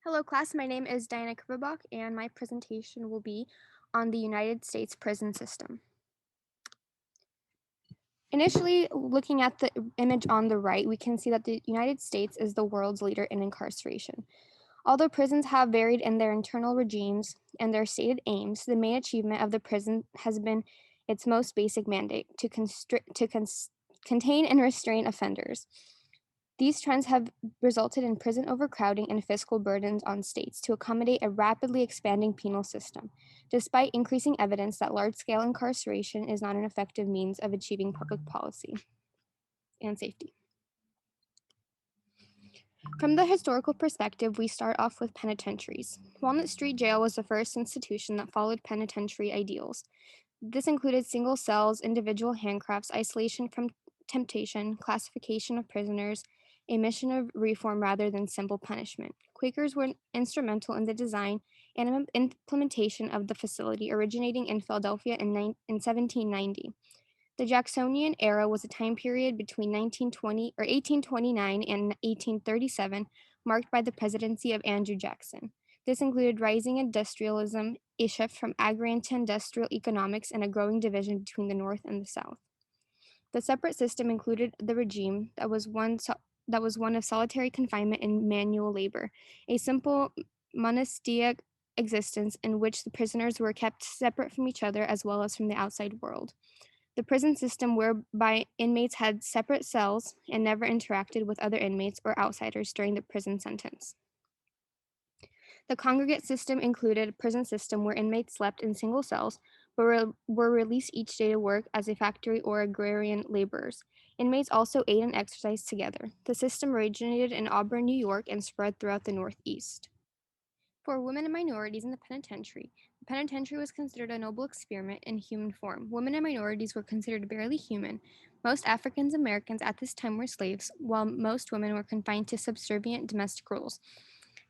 Hello class, my name is Diana Kuberbach and my presentation will be on the United States prison system. Initially, looking at the image on the right, we can see that the United States is the world's leader in incarceration. Although prisons have varied in their internal regimes and their stated aims, the main achievement of the prison has been its most basic mandate to contain and restrain offenders. These trends have resulted in prison overcrowding and fiscal burdens on states to accommodate a rapidly expanding penal system, despite increasing evidence that large scale incarceration is not an effective means of achieving public policy and safety. From the historical perspective, we start off with penitentiaries. Walnut Street Jail was the first institution that followed penitentiary ideals. This included single cells, individual handcuffs, isolation from temptation, classification of prisoners, a mission of reform rather than simple punishment. Quakers were instrumental in the design and implementation of the facility, originating in Philadelphia in 1790. The Jacksonian era was a time period between 1829 and 1837, marked by the presidency of Andrew Jackson. This included rising industrialism, a shift from agrarian to industrial economics, and a growing division between the North and the South. The separate system included the regime that was one of solitary confinement and manual labor, a simple monastic existence in which the prisoners were kept separate from each other as well as from the outside world. The prison system whereby inmates had separate cells and never interacted with other inmates or outsiders during the prison sentence. The congregate system included a prison system where inmates slept in single cells but were released each day to work as a factory or agrarian laborers. Inmates also ate and exercised together. The system originated in Auburn, New York, and spread throughout the Northeast. For women and minorities in the penitentiary was considered a noble experiment in human form. Women and minorities were considered barely human. Most African Americans at this time were slaves, while most women were confined to subservient domestic roles.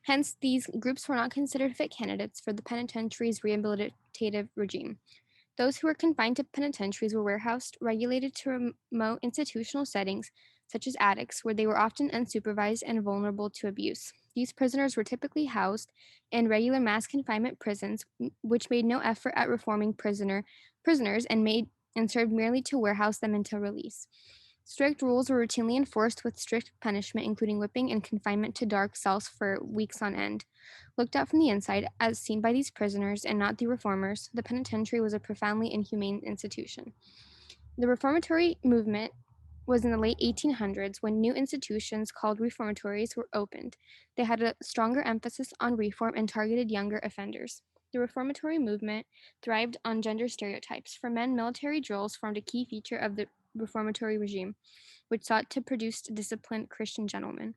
Hence, these groups were not considered fit candidates for the penitentiary's rehabilitative regime. Those who were confined to penitentiaries were warehoused, regulated to remote institutional settings, such as attics, where they were often unsupervised and vulnerable to abuse. These prisoners were typically housed in regular mass confinement prisons, which made no effort at reforming prisoners and served merely to warehouse them until release. Strict rules were routinely enforced with strict punishment, including whipping and confinement to dark cells for weeks on end. Looked at from the inside, as seen by these prisoners and not the reformers, the penitentiary was a profoundly inhumane institution. The reformatory movement was in the late 1800s when new institutions called reformatories were opened. They had a stronger emphasis on reform and targeted younger offenders. The reformatory movement thrived on gender stereotypes. For men, military drills formed a key feature of the reformatory regime, which sought to produce disciplined Christian gentlemen.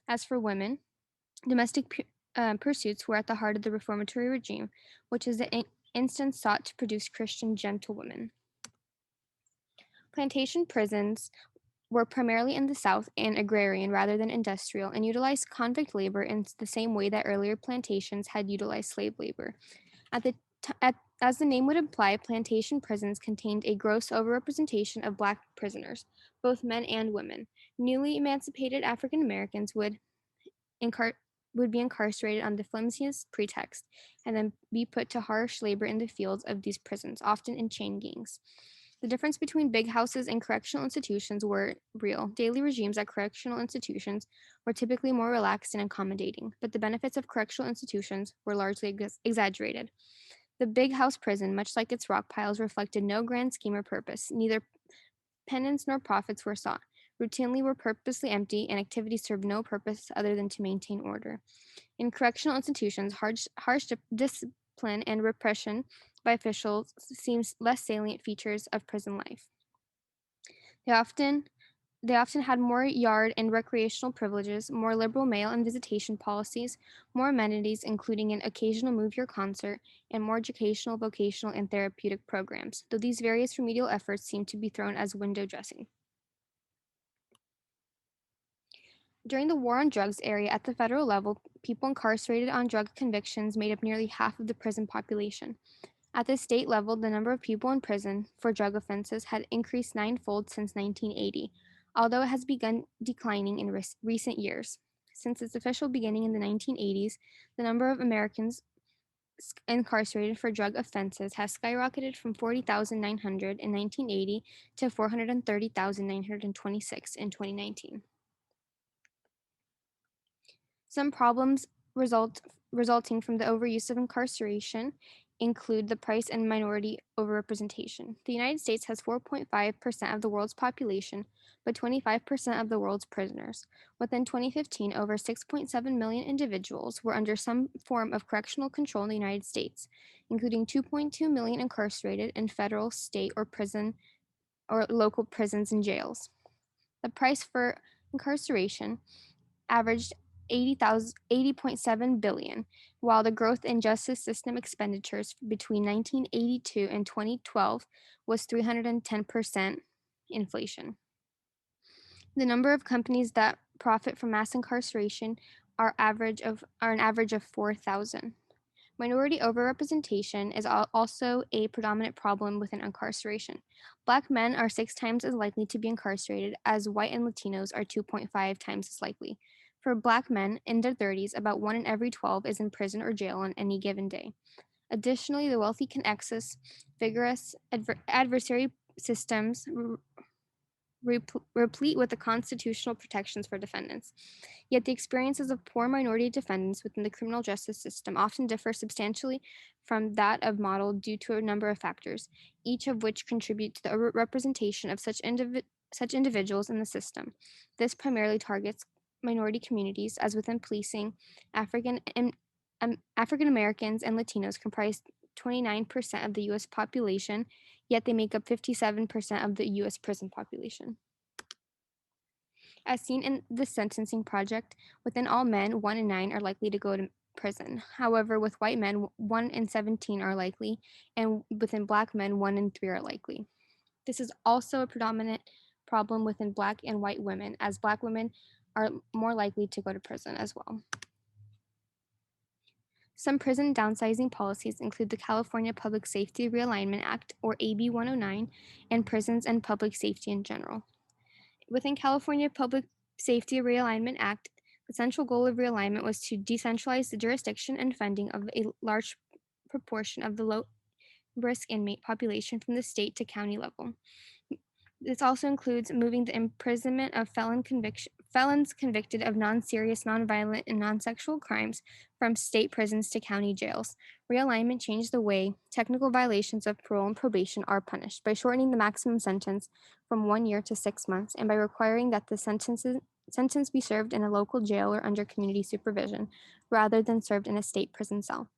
As for women, domestic pursuits were at the heart of the reformatory regime, which is the instance sought to produce Christian gentlewomen. Plantation prisons were primarily in the South and agrarian rather than industrial, and utilized convict labor in the same way that earlier plantations had utilized slave labor. As the name would imply, plantation prisons contained a gross overrepresentation of black prisoners, both men and women. Newly emancipated African Americans would be incarcerated on the flimsiest pretext and then be put to harsh labor in the fields of these prisons, often in chain gangs. The difference between big houses and correctional institutions were real. Daily regimes at correctional institutions were typically more relaxed and accommodating, but the benefits of correctional institutions were largely exaggerated. The big house prison, much like its rock piles, reflected no grand scheme or purpose. Neither penance nor profits were sought. Routinely were purposely empty, and activities served no purpose other than to maintain order. In correctional institutions, harsh discipline and repression by officials seems less salient features of prison life. They often they often had more yard and recreational privileges, more liberal mail and visitation policies, more amenities, including an occasional move your concert, and more educational, vocational, and therapeutic programs, though these various remedial efforts seem to be thrown as window dressing. During the war on drugs area at the federal level, people incarcerated on drug convictions made up nearly half of the prison population. At the state level, the number of people in prison for drug offenses had increased ninefold since 1980, although it has begun declining in recent years. Since its official beginning in the 1980s, the number of Americans incarcerated for drug offenses has skyrocketed from 40,900 in 1980 to 430,926 in 2019. Some problems resulting from the overuse of incarceration include the price and minority overrepresentation. The United States has 4.5% of the world's population, but 25% of the world's prisoners. Within 2015, over 6.7 million individuals were under some form of correctional control in the United States, including 2.2 million incarcerated in federal, state, or prison or local prisons and jails. The price for incarceration averaged 80.7 billion, while the growth in justice system expenditures between 1982 and 2012 was 310% inflation. The number of companies that profit from mass incarceration are an average of 4,000. Minority overrepresentation is also a predominant problem within incarceration. Black men are 6 times as likely to be incarcerated as white and Latinos are 2.5 times as likely. For Black men in their 30s, about 1 in every 12 is in prison or jail on any given day. Additionally, the wealthy can access vigorous adversary systems replete with the constitutional protections for defendants. Yet the experiences of poor minority defendants within the criminal justice system often differ substantially from that of model due to a number of factors, each of which contribute to the representation of such individuals in the system. This primarily targets minority communities, as within policing, African Americans and Latinos comprise 29% of the U.S. population, yet they make up 57% of the U.S. prison population. As seen in the Sentencing Project, within all men, 1 in 9 are likely to go to prison. However, with white men, 1 in 17 are likely, and within Black men, 1 in 3 are likely. This is also a predominant problem within Black and white women, as Black women are more likely to go to prison as well. Some prison downsizing policies include the California Public Safety Realignment Act, or AB 109, and prisons and public safety in general. Within California Public Safety Realignment Act, the central goal of realignment was to decentralize the jurisdiction and funding of a large proportion of the low-risk inmate population from the state to county level. This also includes moving the imprisonment of felons convicted of non-serious, non-violent, and non-sexual crimes from state prisons to county jails. Realignment changed the way technical violations of parole and probation are punished by shortening the maximum sentence from 1 year to 6 months and by requiring that the sentence be served in a local jail or under community supervision rather than served in a state prison cell.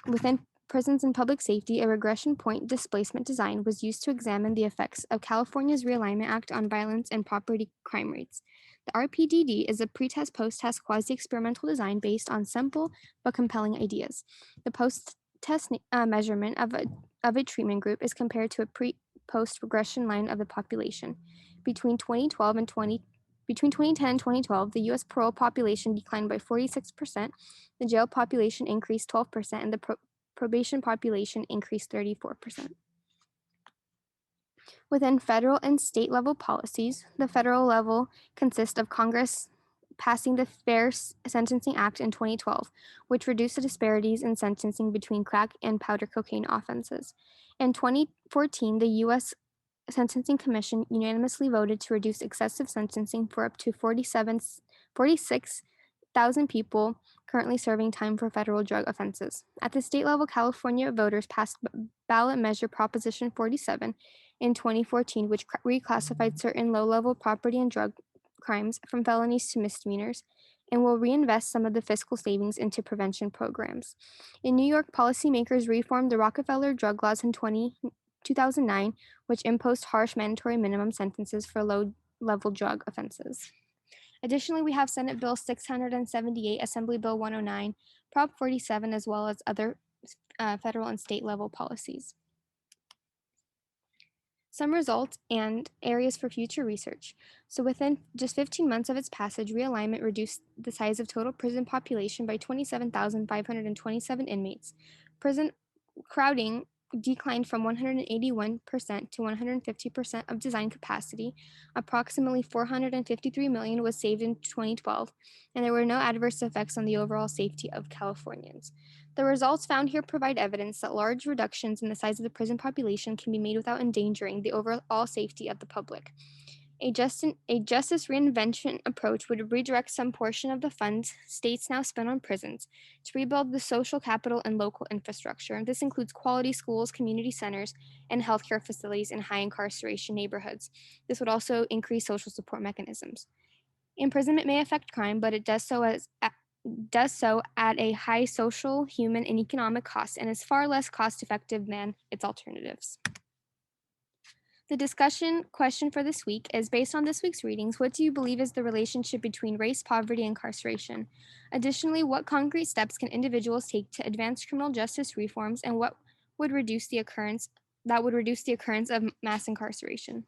Within prisons and public safety, a regression point displacement design was used to examine the effects of California's Realignment Act on violence and property crime rates. The RPDD is a pre-test post-test quasi-experimental design based on simple but compelling ideas. The post-test measurement of a treatment group is compared to a pre-post regression line of the population. Between 2010 and 2012, the U.S. parole population declined by 46%, the jail population increased 12%, and the probation population increased 34%. Within federal and state level policies, the federal level consists of Congress passing the Fair Sentencing Act in 2012, which reduced the disparities in sentencing between crack and powder cocaine offenses. In 2014, the U.S. Sentencing Commission unanimously voted to reduce excessive sentencing for up to 46,000 people currently serving time for federal drug offenses. At the state level, California voters passed ballot measure Proposition 47 in 2014, which reclassified certain low-level property and drug crimes from felonies to misdemeanors and will reinvest some of the fiscal savings into prevention programs. In New York, policymakers reformed the Rockefeller drug laws in 2009, which imposed harsh mandatory minimum sentences for low-level drug offenses. Additionally, we have Senate Bill 678, Assembly Bill 109, Prop 47, as well as other federal and state level policies. Some results and areas for future research. So within just 15 months of its passage, realignment reduced the size of total prison population by 27,527 inmates. Prison crowding declined from 181% to 150% of design capacity. Approximately 453 million was saved in 2012, and there were no adverse effects on the overall safety of Californians. The results found here provide evidence that large reductions in the size of the prison population can be made without endangering the overall safety of the public. A justice reinvention approach would redirect some portion of the funds states now spend on prisons to rebuild the social capital and local infrastructure. This includes quality schools, community centers, and healthcare facilities in high incarceration neighborhoods. This would also increase social support mechanisms. Imprisonment may affect crime, but it does so at a high social, human, and economic cost and is far less cost effective than its alternatives. The discussion question for this week is based on this week's readings, what do you believe is the relationship between race, poverty, and incarceration? Additionally, what concrete steps can individuals take to advance criminal justice reforms and what would reduce the occurrence of mass incarceration?